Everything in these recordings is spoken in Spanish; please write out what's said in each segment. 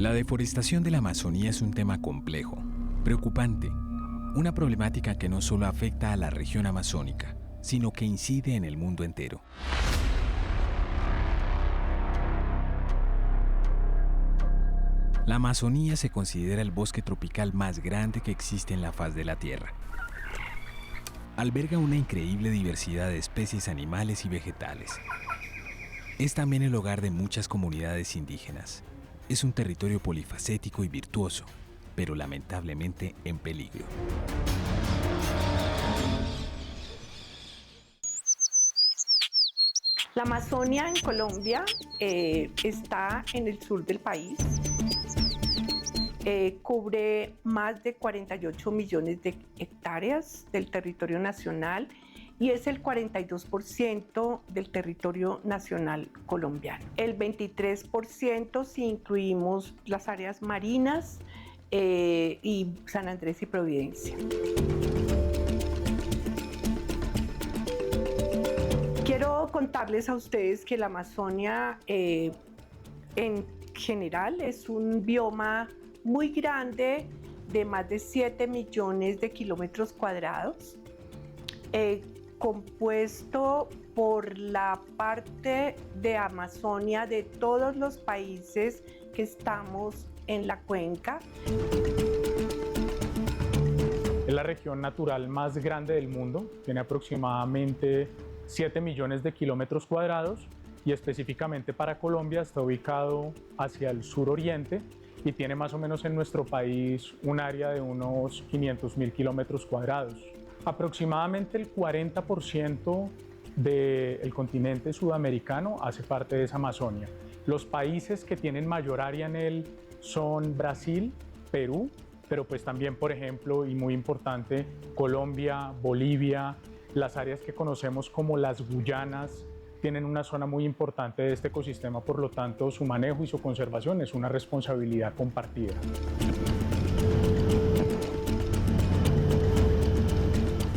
La deforestación de la Amazonía es un tema complejo, preocupante, una problemática que no solo afecta a la región amazónica, sino que incide en el mundo entero. La Amazonía se considera el bosque tropical más grande que existe en la faz de la Tierra. Alberga una increíble diversidad de especies animales y vegetales. Es también el hogar de muchas comunidades indígenas. Es un territorio polifacético y virtuoso, pero lamentablemente en peligro. La Amazonia en Colombia está en el sur del país. Cubre más de 48 millones de hectáreas del territorio nacional y es el 42% del territorio nacional colombiano. El 23% si incluimos las áreas marinas y San Andrés y Providencia. Quiero contarles a ustedes que la Amazonia en general es un bioma muy grande de más de 7 millones de kilómetros cuadrados, compuesto por la parte de Amazonia de todos los países que estamos en la cuenca. Es la región natural más grande del mundo, tiene aproximadamente 7 millones de kilómetros cuadrados y específicamente para Colombia está ubicado hacia el suroriente y tiene más o menos en nuestro país un área de unos 500.000 kilómetros cuadrados. Aproximadamente el 40% del continente sudamericano hace parte de esa Amazonia. Los países que tienen mayor área en él son Brasil, Perú, pero pues también, por ejemplo, y muy importante, Colombia, Bolivia, las áreas que conocemos como las Guyanas, tienen una zona muy importante de este ecosistema, por lo tanto su manejo y su conservación es una responsabilidad compartida.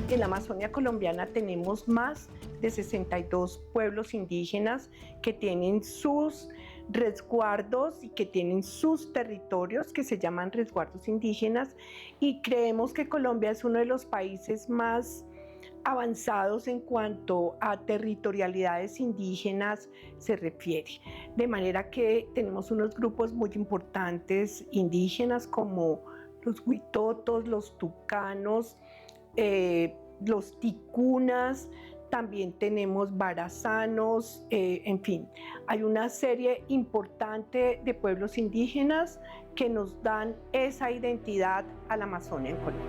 En la Amazonia colombiana tenemos más de 62 pueblos indígenas que tienen sus resguardos y que tienen sus territorios que se llaman resguardos indígenas, y creemos que Colombia es uno de los países más avanzados en cuanto a territorialidades indígenas se refiere, de manera que tenemos unos grupos muy importantes indígenas como los huitotos, los tucanos, los ticunas, también tenemos barazanos, en fin, hay una serie importante de pueblos indígenas que nos dan esa identidad a la Amazonia en Colombia.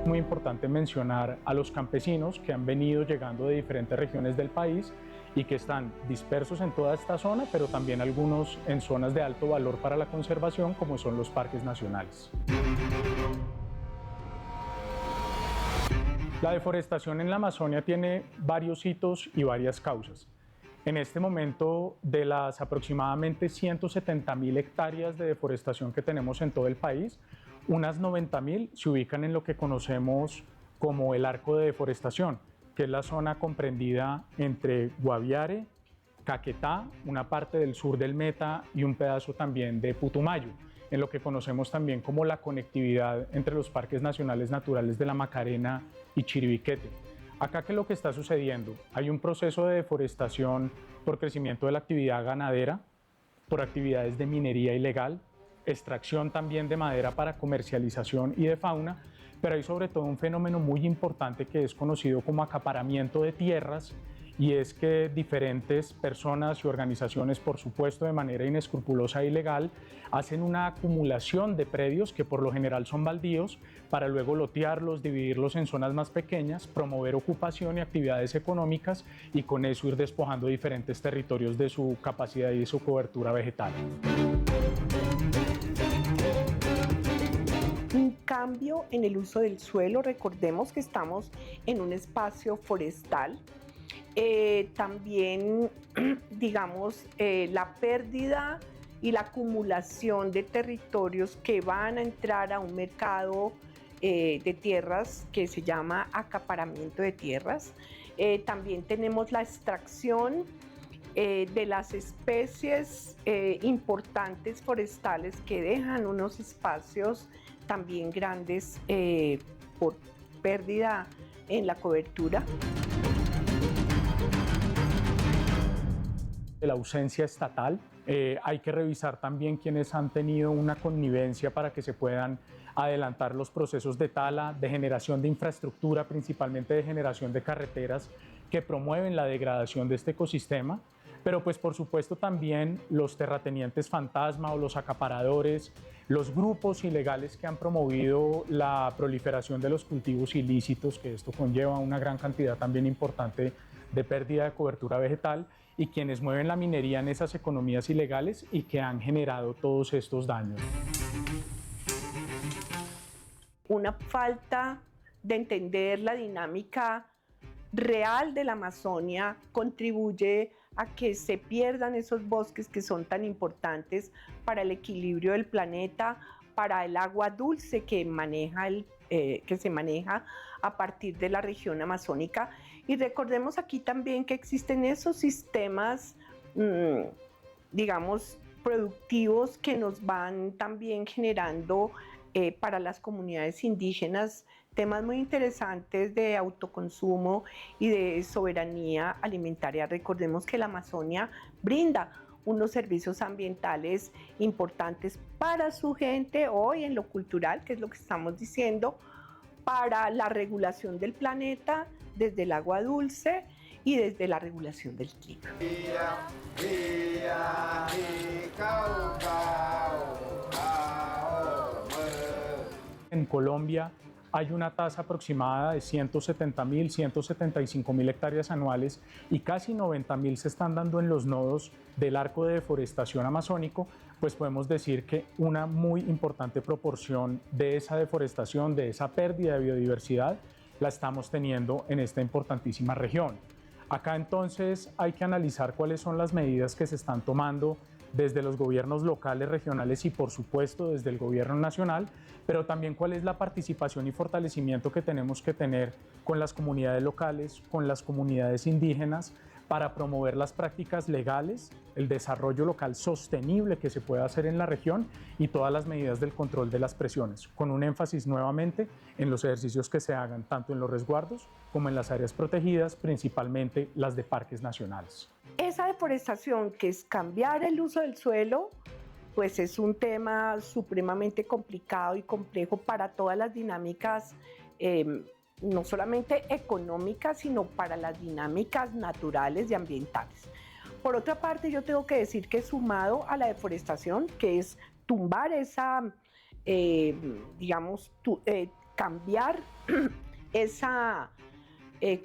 Muy importante mencionar a los campesinos que han venido llegando de diferentes regiones del país y que están dispersos en toda esta zona, pero también algunos en zonas de alto valor para la conservación, como son los parques nacionales. La deforestación en la Amazonia tiene varios hitos y varias causas. En este momento, de las aproximadamente 170.000 hectáreas de deforestación que tenemos en todo el país, unas 90.000 se ubican en lo que conocemos como el arco de deforestación, que es la zona comprendida entre Guaviare, Caquetá, una parte del sur del Meta y un pedazo también de Putumayo, en lo que conocemos también como la conectividad entre los parques nacionales naturales de la Macarena y Chiribiquete. Acá, ¿qué es lo que está sucediendo? Hay un proceso de deforestación por crecimiento de la actividad ganadera, por actividades de minería ilegal, extracción también de madera para comercialización y de fauna, pero hay sobre todo un fenómeno muy importante que es conocido como acaparamiento de tierras, y es que diferentes personas y organizaciones, por supuesto de manera inescrupulosa e ilegal, hacen una acumulación de predios que por lo general son baldíos para luego lotearlos, dividirlos en zonas más pequeñas, promover ocupación y actividades económicas y con eso ir despojando diferentes territorios de su capacidad y de su cobertura vegetal. Un cambio en el uso del suelo, recordemos que estamos en un espacio forestal. También, digamos, la pérdida y la acumulación de territorios que van a entrar a un mercado de tierras que se llama acaparamiento de tierras. También tenemos la extracción de las especies importantes forestales que dejan unos espacios también grandes por pérdida en la cobertura. De la ausencia estatal, hay que revisar también quienes han tenido una connivencia para que se puedan adelantar los procesos de tala, de generación de infraestructura, principalmente de generación de carreteras que promueven la degradación de este ecosistema, pero pues por supuesto también los terratenientes fantasma o los acaparadores, los grupos ilegales que han promovido la proliferación de los cultivos ilícitos, que esto conlleva una gran cantidad también importante de pérdida de cobertura vegetal, y quienes mueven la minería en esas economías ilegales y que han generado todos estos daños. Una falta de entender la dinámica real de la Amazonia contribuye a que se pierdan esos bosques que son tan importantes para el equilibrio del planeta, para el agua dulce que se maneja a partir de la región amazónica. Y recordemos aquí también que existen esos sistemas, digamos, productivos que nos van también generando para las comunidades indígenas temas muy interesantes de autoconsumo y de soberanía alimentaria. Recordemos que la Amazonia brinda unos servicios ambientales importantes para su gente hoy en lo cultural, que es lo que estamos diciendo, para la regulación del planeta desde el agua dulce y desde la regulación del clima. En Colombia hay una tasa aproximada de 170.000, 175.000 hectáreas anuales y casi 90.000 se están dando en los nodos del arco de deforestación amazónico, pues podemos decir que una muy importante proporción de esa deforestación, de esa pérdida de biodiversidad, la estamos teniendo en esta importantísima región. Acá entonces hay que analizar cuáles son las medidas que se están tomando desde los gobiernos locales, regionales y por supuesto desde el gobierno nacional, pero también cuál es la participación y fortalecimiento que tenemos que tener con las comunidades locales, con las comunidades indígenas, para promover las prácticas legales, el desarrollo local sostenible que se pueda hacer en la región y todas las medidas del control de las presiones, con un énfasis nuevamente en los ejercicios que se hagan tanto en los resguardos como en las áreas protegidas, principalmente las de parques nacionales. Esa deforestación, que es cambiar el uso del suelo, pues es un tema supremamente complicado y complejo para todas las dinámicas, no solamente económicas, sino para las dinámicas naturales y ambientales. Por otra parte, yo tengo que decir que sumado a la deforestación, que es tumbar esa, cambiar esa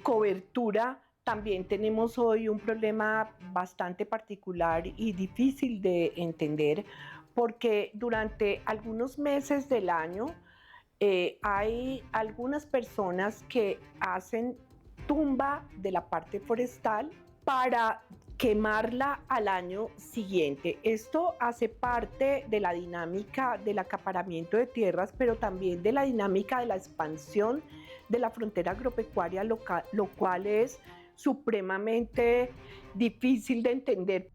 cobertura, también tenemos hoy un problema bastante particular y difícil de entender, porque durante algunos meses del año hay algunas personas que hacen tumba de la parte forestal para quemarla al año siguiente. Esto hace parte de la dinámica del acaparamiento de tierras, pero también de la dinámica de la expansión de la frontera agropecuaria local, lo cual es supremamente difícil de entender.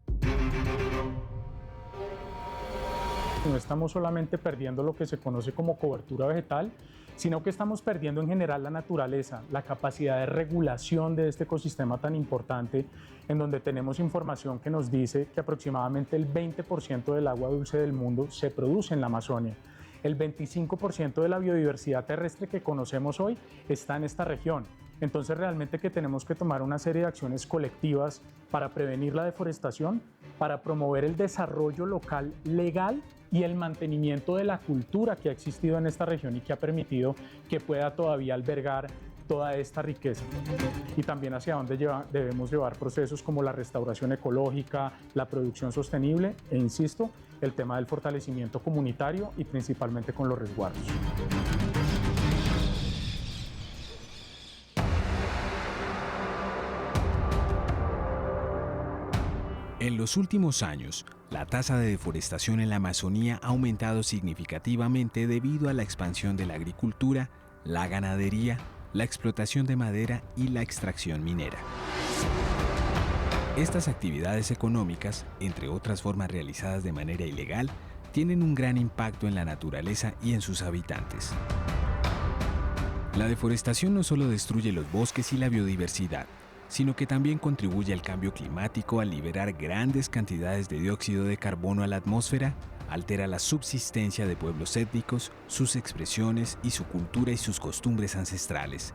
No estamos solamente perdiendo lo que se conoce como cobertura vegetal, sino que estamos perdiendo en general la naturaleza, la capacidad de regulación de este ecosistema tan importante, en donde tenemos información que nos dice que aproximadamente el 20% del agua dulce del mundo se produce en la Amazonia. El 25% de la biodiversidad terrestre que conocemos hoy está en esta región. Entonces realmente que tenemos que tomar una serie de acciones colectivas para prevenir la deforestación, para promover el desarrollo local legal y el mantenimiento de la cultura que ha existido en esta región y que ha permitido que pueda todavía albergar toda esta riqueza. Y también hacia dónde debemos llevar procesos como la restauración ecológica, la producción sostenible e, insisto, el tema del fortalecimiento comunitario y principalmente con los resguardos. En los últimos años, la tasa de deforestación en la Amazonía ha aumentado significativamente debido a la expansión de la agricultura, la ganadería, la explotación de madera y la extracción minera. Estas actividades económicas, entre otras formas realizadas de manera ilegal, tienen un gran impacto en la naturaleza y en sus habitantes. La deforestación no solo destruye los bosques y la biodiversidad, sino que también contribuye al cambio climático al liberar grandes cantidades de dióxido de carbono a la atmósfera, altera la subsistencia de pueblos étnicos, sus expresiones y su cultura y sus costumbres ancestrales.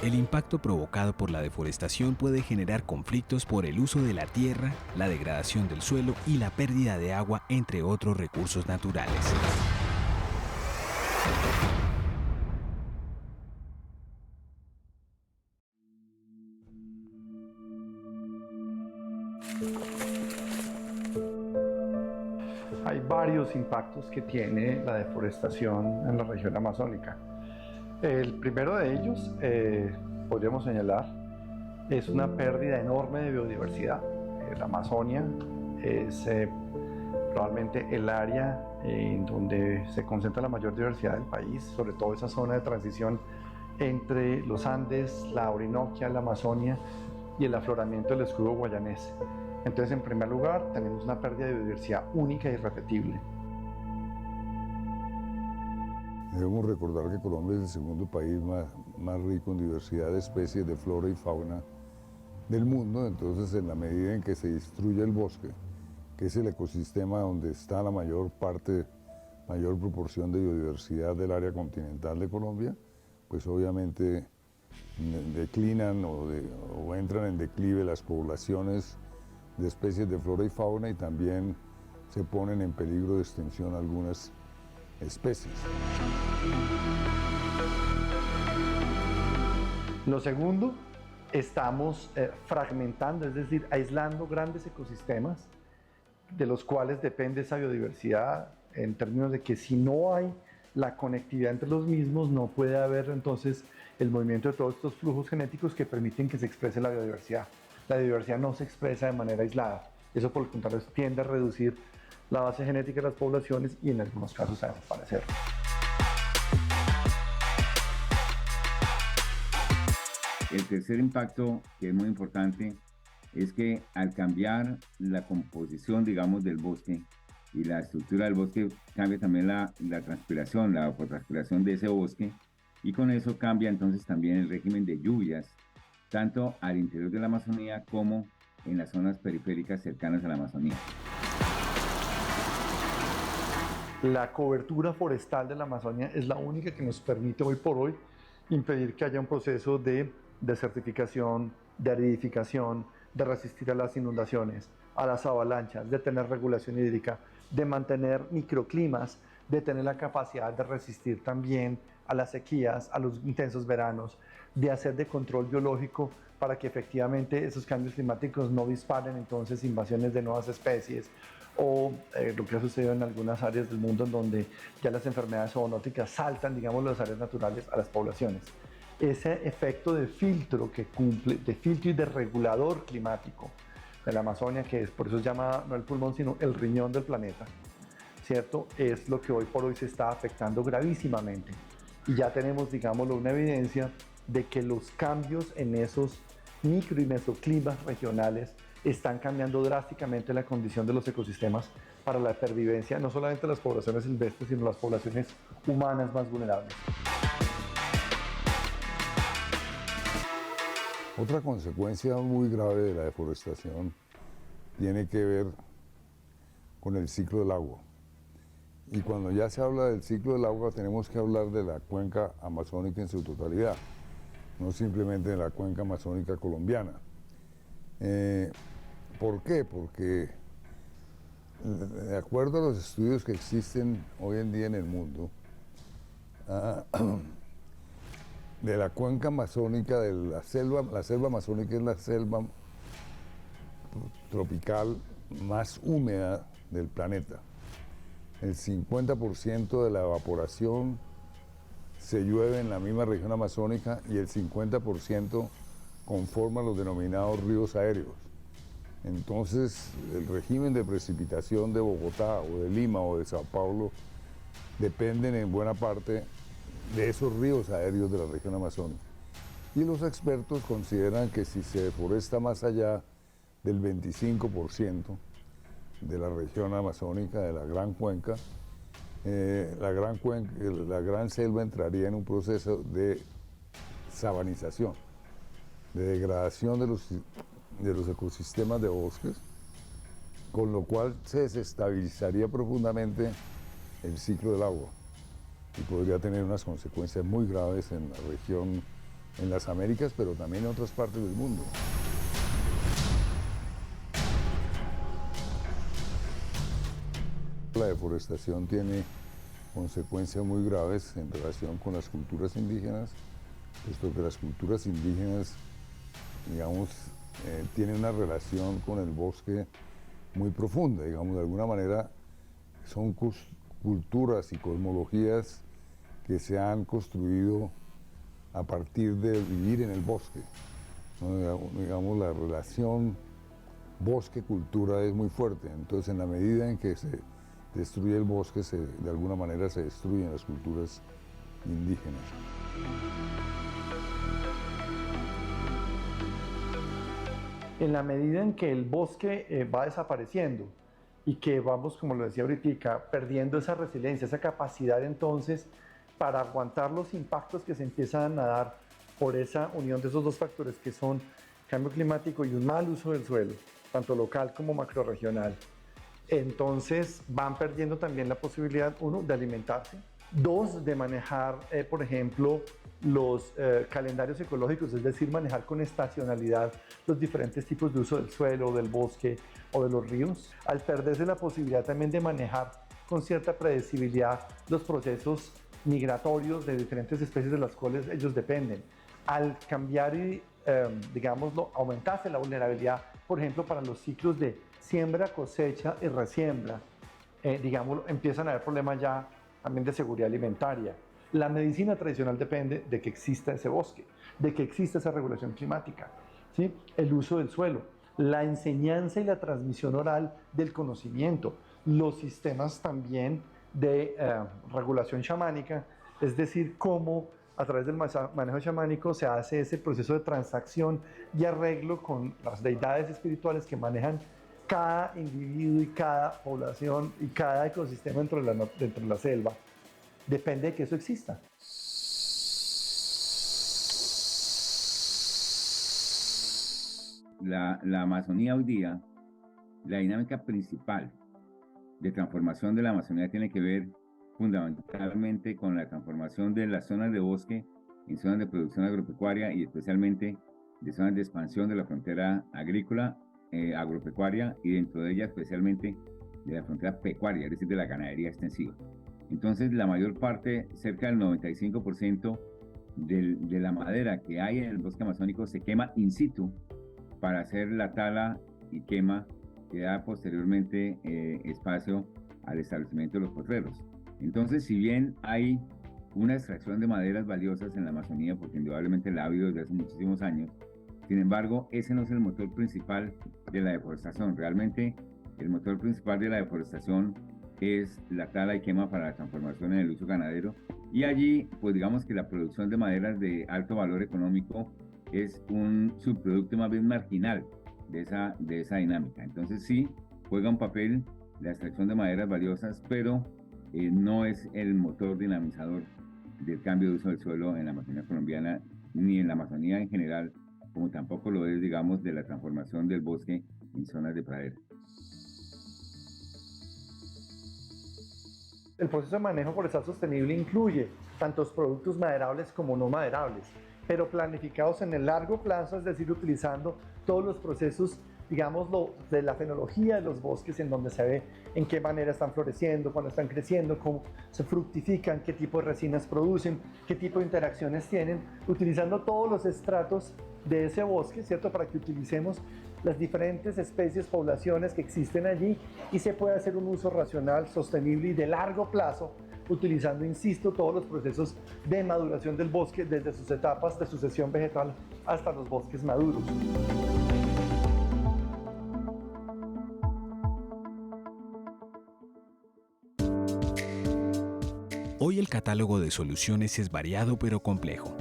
El impacto provocado por la deforestación puede generar conflictos por el uso de la tierra, la degradación del suelo y la pérdida de agua, entre otros recursos naturales. Hay varios impactos que tiene la deforestación en la región amazónica. El primero de ellos, podríamos señalar, es una pérdida enorme de biodiversidad. La Amazonia es probablemente el área en donde se concentra la mayor diversidad del país, sobre todo esa zona de transición entre los Andes, la Orinoquia, la Amazonia y el afloramiento del escudo guayanés. Entonces, en primer lugar, tenemos una pérdida de biodiversidad única e irrepetible. Debemos recordar que Colombia es el segundo país más rico en diversidad de especies de flora y fauna del mundo. Entonces, en la medida en que se destruye el bosque, que es el ecosistema donde está la mayor proporción de biodiversidad del área continental de Colombia, pues obviamente declinan o entran en declive las poblaciones de especies de flora y fauna, y también se ponen en peligro de extinción algunas especies. Lo segundo, estamos fragmentando, es decir, aislando grandes ecosistemas de los cuales depende esa biodiversidad, en términos de que si no hay la conectividad entre los mismos, no puede haber entonces el movimiento de todos estos flujos genéticos que permiten que se exprese la biodiversidad. La biodiversidad no se expresa de manera aislada. Eso, por el contrario, tiende a reducir la base genética de las poblaciones y en algunos casos a desaparecer. El tercer impacto, que es muy importante, es que al cambiar la composición, digamos, del bosque y la estructura del bosque, cambia también la transpiración, la evapotranspiración de ese bosque, y con eso cambia entonces también el régimen de lluvias, tanto al interior de la Amazonía como en las zonas periféricas cercanas a la Amazonía. La cobertura forestal de la Amazonia es la única que nos permite hoy por hoy impedir que haya un proceso de desertificación, de aridificación, de resistir a las inundaciones, a las avalanchas, de tener regulación hídrica, de mantener microclimas, de tener la capacidad de resistir también a las sequías, a los intensos veranos, de hacer de control biológico para que efectivamente esos cambios climáticos no disparen entonces invasiones de nuevas especies o lo que ha sucedido en algunas áreas del mundo en donde ya las enfermedades zoonóticas saltan, digamos, las áreas naturales a las poblaciones. Ese efecto de filtro que cumple, de filtro y de regulador climático de la Amazonia, que es, por eso se llama no el pulmón, sino el riñón del planeta, ¿cierto? Es lo que hoy por hoy se está afectando gravísimamente. Y ya tenemos, digámoslo, una evidencia de que los cambios en esos micro y mesoclimas regionales están cambiando drásticamente la condición de los ecosistemas para la pervivencia, no solamente de las poblaciones silvestres, sino las poblaciones humanas más vulnerables. Otra consecuencia muy grave de la deforestación tiene que ver con el ciclo del agua. Y cuando ya se habla del ciclo del agua, tenemos que hablar de la cuenca amazónica en su totalidad, no simplemente de la cuenca amazónica colombiana. ¿Por qué? Porque de acuerdo a los estudios que existen hoy en día en el mundo, de la cuenca amazónica, de la selva amazónica es la selva tropical más húmeda del planeta. El 50% de la evaporación se llueve en la misma región amazónica y el 50% conforma los denominados ríos aéreos. Entonces, el régimen de precipitación de Bogotá o de Lima o de Sao Paulo dependen en buena parte de esos ríos aéreos de la región amazónica. Y los expertos consideran que si se deforesta más allá del 25% de la región amazónica, de la Gran Cuenca, la Gran Selva entraría en un proceso de sabanización, de degradación de los ecosistemas de bosques, con lo cual se desestabilizaría profundamente el ciclo del agua y podría tener unas consecuencias muy graves en la región, en las Américas, pero también en otras partes del mundo. La deforestación tiene consecuencias muy graves en relación con las culturas indígenas, puesto que las culturas indígenas, digamos, tienen una relación con el bosque muy profunda, digamos, de alguna manera son culturas y cosmologías que se han construido a partir de vivir en el bosque, ¿no? Digamos, la relación bosque-cultura es muy fuerte, entonces en la medida en que se destruye el bosque, de alguna manera se destruyen las culturas indígenas. En la medida en que el bosque va desapareciendo y que vamos, como lo decía ahorita, perdiendo esa resiliencia, esa capacidad entonces para aguantar los impactos que se empiezan a dar por esa unión de esos dos factores que son cambio climático y un mal uso del suelo, tanto local como macrorregional. Entonces van perdiendo también la posibilidad, uno, de alimentarse, dos, de manejar, por ejemplo, los calendarios ecológicos, es decir, manejar con estacionalidad los diferentes tipos de uso del suelo, del bosque o de los ríos, al perderse la posibilidad también de manejar con cierta predecibilidad los procesos migratorios de diferentes especies de las cuales ellos dependen. Al cambiar y, digámoslo, aumentarse la vulnerabilidad, por ejemplo, para los ciclos de siembra, cosecha y resiembra, digámoslo, empiezan a haber problemas ya también de seguridad alimentaria. La medicina tradicional depende de que exista ese bosque, de que exista esa regulación climática, ¿sí? El uso del suelo, la enseñanza y la transmisión oral del conocimiento, los sistemas también de regulación chamánica, es decir, cómo a través del manejo chamánico se hace ese proceso de transacción y arreglo con las deidades espirituales que manejan cada individuo y cada población y cada ecosistema dentro de la selva. Depende de que eso exista. La Amazonía hoy día, la dinámica principal de transformación de la Amazonía tiene que ver fundamentalmente con la transformación de las zonas de bosque en zonas de producción agropecuaria y especialmente de zonas de expansión de la frontera agrícola, agropecuaria y dentro de ella especialmente de la frontera pecuaria, es decir, de la ganadería extensiva. Entonces, la mayor parte, cerca del 95% de la madera que hay en el bosque amazónico se quema in situ para hacer la tala y quema que da posteriormente espacio al establecimiento de los potreros. Entonces, si bien hay una extracción de maderas valiosas en la Amazonía, porque indudablemente la ha habido desde hace muchísimos años, sin embargo, ese no es el motor principal de la deforestación. Realmente, el motor principal de la deforestación es la tala y quema para la transformación en el uso ganadero. Y allí, pues digamos que la producción de maderas de alto valor económico es un subproducto más bien marginal de esa dinámica. Entonces sí, juega un papel la extracción de maderas valiosas, pero no es el motor dinamizador del cambio de uso del suelo en la Amazonía colombiana, ni en la Amazonía en general, como tampoco lo es, digamos, de la transformación del bosque en zonas de pradera. El proceso de manejo forestal sostenible incluye tantos productos maderables como no maderables, pero planificados en el largo plazo, es decir, utilizando todos los procesos, digámoslo, de la fenología de los bosques, en donde se ve en qué manera están floreciendo, cuándo están creciendo, cómo se fructifican, qué tipo de resinas producen, qué tipo de interacciones tienen, utilizando todos los estratos de ese bosque, ¿cierto? Para que utilicemos las diferentes especies, poblaciones que existen allí y se pueda hacer un uso racional, sostenible y de largo plazo, utilizando, insisto, todos los procesos de maduración del bosque desde sus etapas de sucesión vegetal hasta los bosques maduros. Hoy el catálogo de soluciones es variado pero complejo.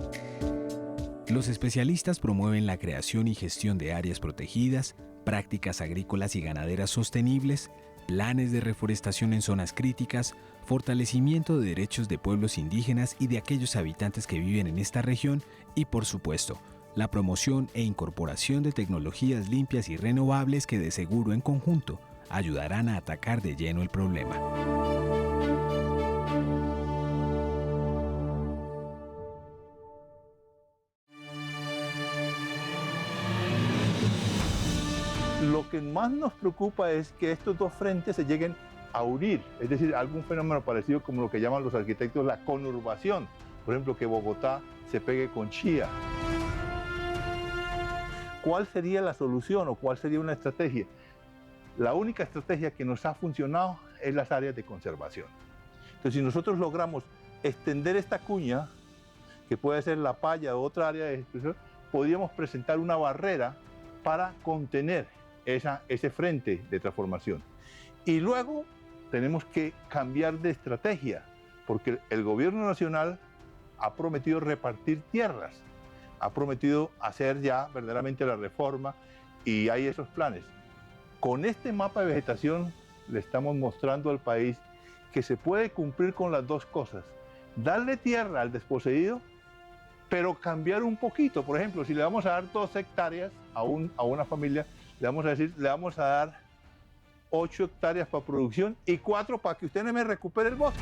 Los especialistas promueven la creación y gestión de áreas protegidas, prácticas agrícolas y ganaderas sostenibles, planes de reforestación en zonas críticas, fortalecimiento de derechos de pueblos indígenas y de aquellos habitantes que viven en esta región y, por supuesto, la promoción e incorporación de tecnologías limpias y renovables que de seguro en conjunto ayudarán a atacar de lleno el problema. Lo que más nos preocupa es que estos dos frentes se lleguen a unir, es decir, algún fenómeno parecido como lo que llaman los arquitectos la conurbación, por ejemplo, que Bogotá se pegue con Chía. ¿Cuál sería la solución o cuál sería una estrategia? La única estrategia que nos ha funcionado es las áreas de conservación. Entonces, si nosotros logramos extender esta cuña, que puede ser la paya o otra área de expresión, podríamos presentar una barrera para contener ese frente de transformación. Y luego tenemos que cambiar de estrategia, porque el gobierno nacional ha prometido repartir tierras, ha prometido hacer ya verdaderamente la reforma y hay esos planes. Con este mapa de vegetación le estamos mostrando al país que se puede cumplir con las dos cosas, darle tierra al desposeído, pero cambiar un poquito. Por ejemplo, si le vamos a dar 2 hectáreas a una familia, le vamos a decir, le vamos a dar 8 hectáreas para producción y 4 para que usted me recupere el bosque.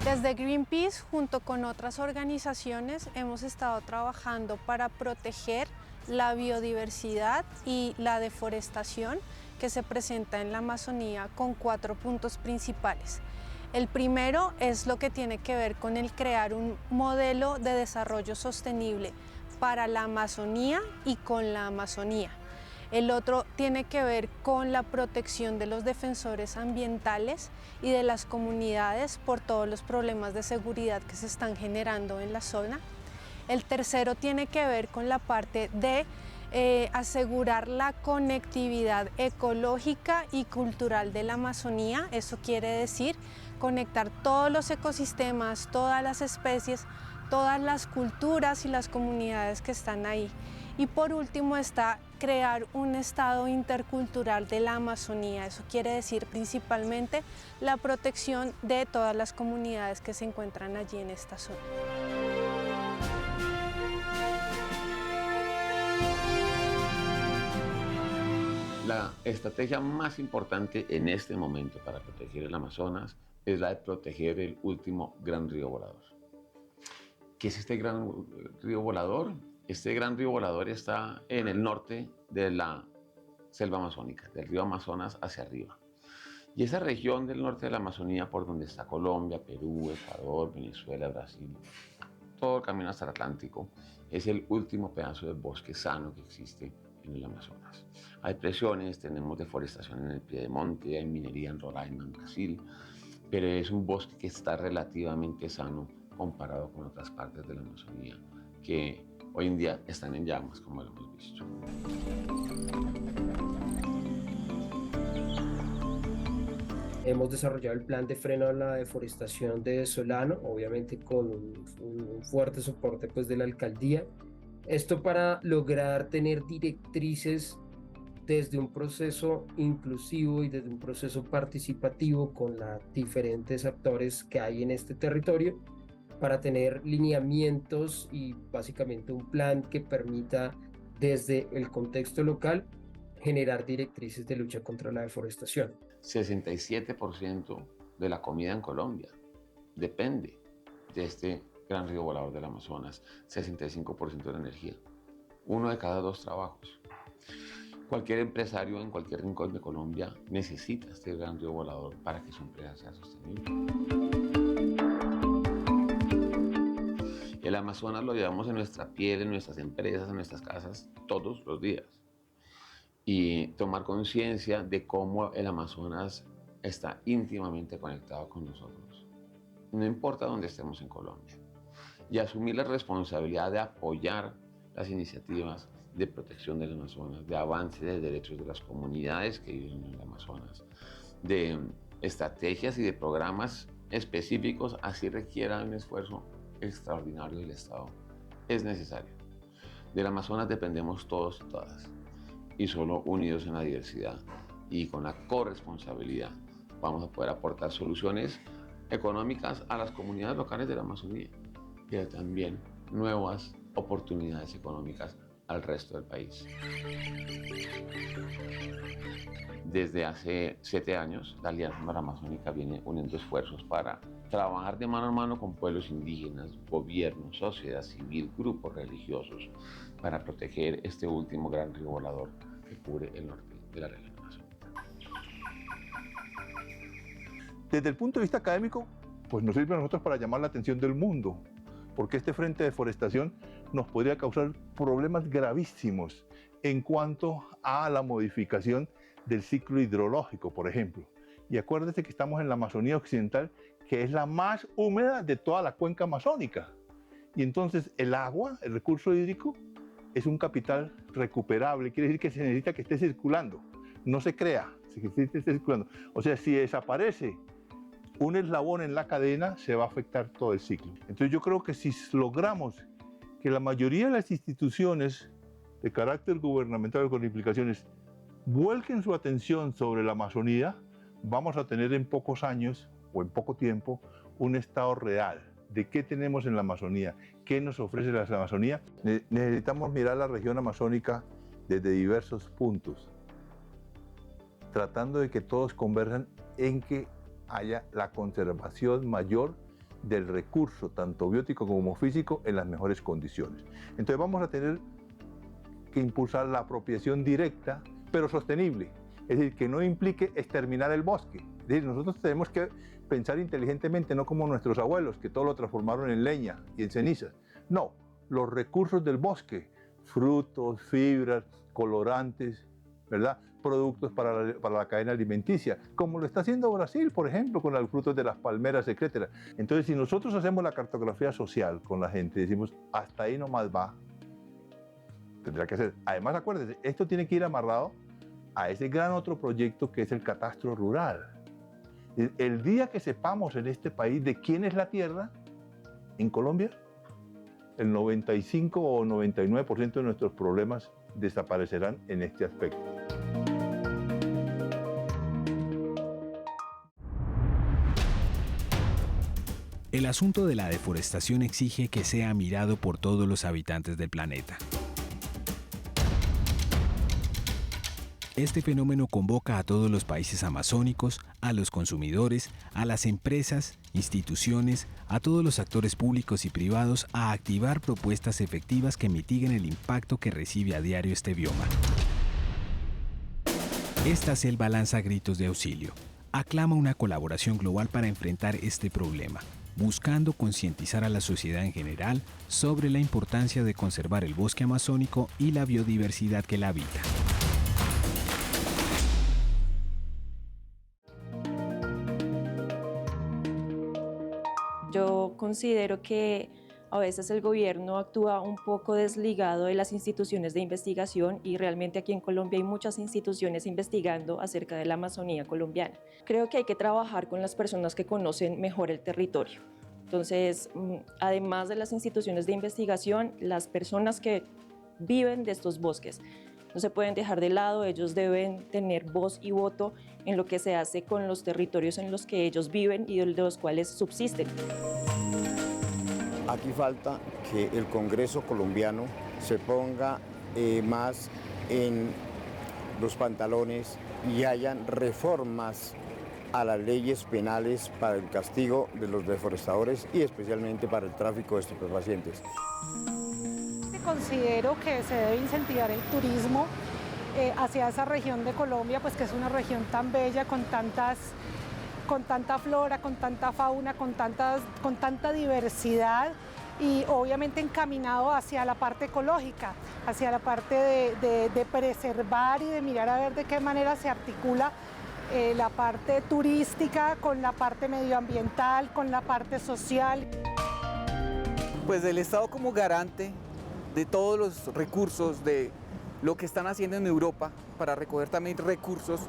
Desde Greenpeace, junto con otras organizaciones, hemos estado trabajando para proteger la biodiversidad y la deforestación que se presenta en la Amazonía con 4 puntos principales. El primero es lo que tiene que ver con el crear un modelo de desarrollo sostenible para la Amazonía y con la Amazonía. El otro tiene que ver con la protección de los defensores ambientales y de las comunidades por todos los problemas de seguridad que se están generando en la zona. El tercero tiene que ver con la parte de asegurar la conectividad ecológica y cultural de la Amazonía. Eso quiere decir conectar todos los ecosistemas, todas las especies, todas las culturas y las comunidades que están ahí. Y por último está crear un estado intercultural de la Amazonía. Eso quiere decir principalmente la protección de todas las comunidades que se encuentran allí en esta zona. La estrategia más importante en este momento para proteger el Amazonas es la de proteger el último gran río volador. ¿Qué es este gran río volador? Este gran río volador está en el norte de la selva amazónica, del río Amazonas hacia arriba. Y esa región del norte de la Amazonía, por donde está Colombia, Perú, Ecuador, Venezuela, Brasil, todo el camino hasta el Atlántico, es el último pedazo de bosque sano que existe en el Amazonas. Hay presiones, tenemos deforestación en el Piedemonte, hay minería en Roraima, en Brasil, pero es un bosque que está relativamente sano comparado con otras partes de la Amazonía que hoy en día están en llamas, como lo hemos visto. Hemos desarrollado el plan de freno a la deforestación de Solano, obviamente con un fuerte soporte pues, de la alcaldía. Esto para lograr tener directrices desde un proceso inclusivo y desde un proceso participativo con los diferentes actores que hay en este territorio, para tener lineamientos y básicamente un plan que permita desde el contexto local generar directrices de lucha contra la deforestación. 67% de la comida en Colombia depende de este gran río volador del Amazonas, 65% de la energía, 1 de cada 2 trabajos. Cualquier empresario en cualquier rincón de Colombia necesita este gran río volador para que su empresa sea sostenible. El Amazonas lo llevamos en nuestra piel, en nuestras empresas, en nuestras casas, todos los días. Y tomar conciencia de cómo el Amazonas está íntimamente conectado con nosotros. No importa dónde estemos en Colombia. Y asumir la responsabilidad de apoyar las iniciativas de protección del Amazonas, de avance de derechos de las comunidades que viven en el Amazonas, de estrategias y de programas específicos, así requiera un esfuerzo extraordinario del Estado, es necesario. Del Amazonas dependemos todos y todas, y solo unidos en la diversidad y con la corresponsabilidad vamos a poder aportar soluciones económicas a las comunidades locales de la Amazonía, pero también nuevas oportunidades económicas al resto del país. Desde hace 7 años, la Alianza Interamazónica viene uniendo esfuerzos para trabajar de mano a mano con pueblos indígenas, gobiernos, sociedad civil, grupos religiosos, para proteger este último gran río volador que cubre el norte de la región amazónica. Desde el punto de vista académico, pues nos sirve a nosotros para llamar la atención del mundo, porque este frente de deforestación nos podría causar problemas gravísimos en cuanto a la modificación del ciclo hidrológico, por ejemplo. Y acuérdense que estamos en la Amazonía Occidental, que es la más húmeda de toda la cuenca amazónica. Y entonces el agua, el recurso hídrico, es un capital recuperable, quiere decir que se necesita que esté circulando, no se crea, se necesita que esté circulando. O sea, si desaparece un eslabón en la cadena, se va a afectar todo el ciclo. Entonces yo creo que si logramos que la mayoría de las instituciones de carácter gubernamental con implicaciones vuelquen su atención sobre la Amazonía, vamos a tener en pocos años o en poco tiempo un estado real de qué tenemos en la Amazonía, qué nos ofrece la Amazonía. Necesitamos mirar la región amazónica desde diversos puntos, tratando de que todos converjan en que haya la conservación mayor del recurso, tanto biótico como físico, en las mejores condiciones. Entonces vamos a tener que impulsar la apropiación directa, pero sostenible, es decir, que no implique exterminar el bosque. Es decir, nosotros tenemos que pensar inteligentemente, no como nuestros abuelos, que todo lo transformaron en leña y en cenizas. No, los recursos del bosque, frutos, fibras, colorantes, ¿verdad?, productos para la cadena alimenticia, como lo está haciendo Brasil, por ejemplo, con los frutos de las palmeras, etc. Entonces, si nosotros hacemos la cartografía social con la gente, decimos, hasta ahí nomás va, tendrá que hacer. Además, acuérdense, esto tiene que ir amarrado a ese gran otro proyecto que es el catastro rural. El día que sepamos en este país de quién es la tierra, en Colombia, el 95 o 99% de nuestros problemas desaparecerán en este aspecto. El asunto de la deforestación exige que sea mirado por todos los habitantes del planeta. Este fenómeno convoca a todos los países amazónicos, a los consumidores, a las empresas, instituciones, a todos los actores públicos y privados a activar propuestas efectivas que mitiguen el impacto que recibe a diario este bioma. Esta selva lanza gritos de auxilio. Aclama una colaboración global para enfrentar este problema, buscando concientizar a la sociedad en general sobre la importancia de conservar el bosque amazónico y la biodiversidad que la habita. Yo considero que a veces el gobierno actúa un poco desligado de las instituciones de investigación y realmente aquí en Colombia hay muchas instituciones investigando acerca de la Amazonía colombiana. Creo que hay que trabajar con las personas que conocen mejor el territorio. Entonces, además de las instituciones de investigación, las personas que viven de estos bosques no se pueden dejar de lado, ellos deben tener voz y voto en lo que se hace con los territorios en los que ellos viven y de los cuales subsisten. Aquí falta que el Congreso colombiano se ponga más en los pantalones y hayan reformas a las leyes penales para el castigo de los deforestadores y especialmente para el tráfico de estupefacientes. Considero que se debe incentivar el turismo hacia esa región de Colombia, pues que es una región tan bella, con tanta flora, con tanta fauna, con tanta diversidad y obviamente encaminado hacia la parte ecológica, hacia la parte de preservar y de mirar a ver de qué manera se articula la parte turística con la parte medioambiental, con la parte social. Pues el Estado como garante de todos los recursos, de lo que están haciendo en Europa para recoger también recursos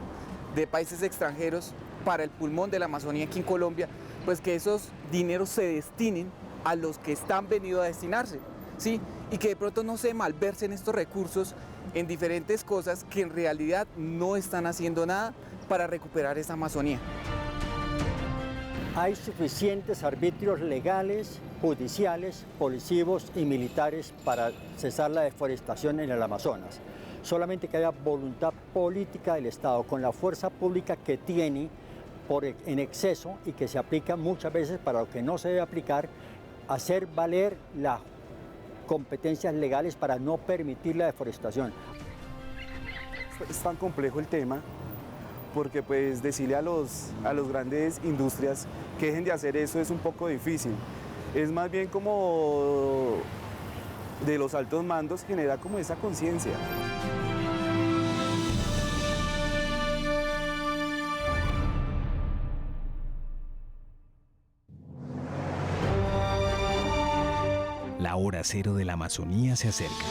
de países extranjeros para el pulmón de la Amazonía aquí en Colombia, pues que esos dineros se destinen a los que están venidos a destinarse, ¿sí? Y que de pronto no se malversen estos recursos en diferentes cosas que en realidad no están haciendo nada para recuperar esa Amazonía. Hay suficientes arbitrios legales, judiciales, policivos y militares para cesar la deforestación en el Amazonas. Solamente que haya voluntad política del Estado, con la fuerza pública que tiene en exceso y que se aplica muchas veces para lo que no se debe aplicar, hacer valer las competencias legales para no permitir la deforestación. Es tan complejo el tema porque pues decirle a los grandes industrias que dejen de hacer eso es un poco difícil. Es más bien como de los altos mandos genera como esa conciencia. La hora cero de la Amazonía se acerca.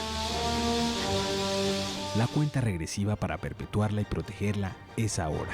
La cuenta regresiva para perpetuarla y protegerla es ahora.